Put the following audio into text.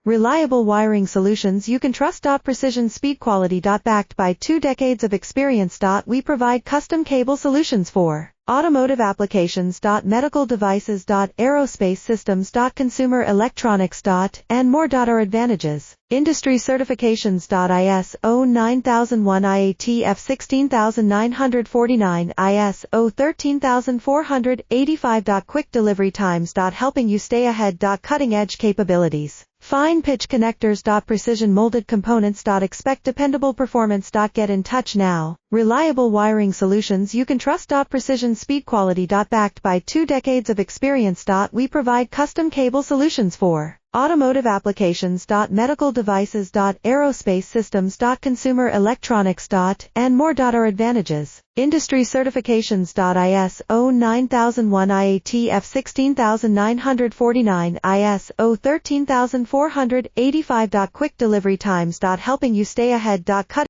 Reliable wiring solutions you can trust. Precision speed quality. Backed by 2 decades of experience. We provide custom cable solutions for automotive applications. Medical devices. Aerospace systems. Consumer electronics. And more. Our advantages. Industry certifications. ISO 9001 IATF 16949 ISO 13485. Quick delivery times. Helping you stay ahead. Cutting edge capabilities. Fine pitch connectors. Precision molded components. Expect dependable performance. Get in touch now. Reliable wiring solutions you can trust. Precision speed quality. Backed by 2 decades of experience. We provide custom cable solutions for automotive applications. Medical devices. Aerospace systems. Consumer electronics. And more. Our advantages. Industry certifications. ISO 9001 IATF 16949 ISO 13485. Quick delivery times. Helping you stay ahead. Cutting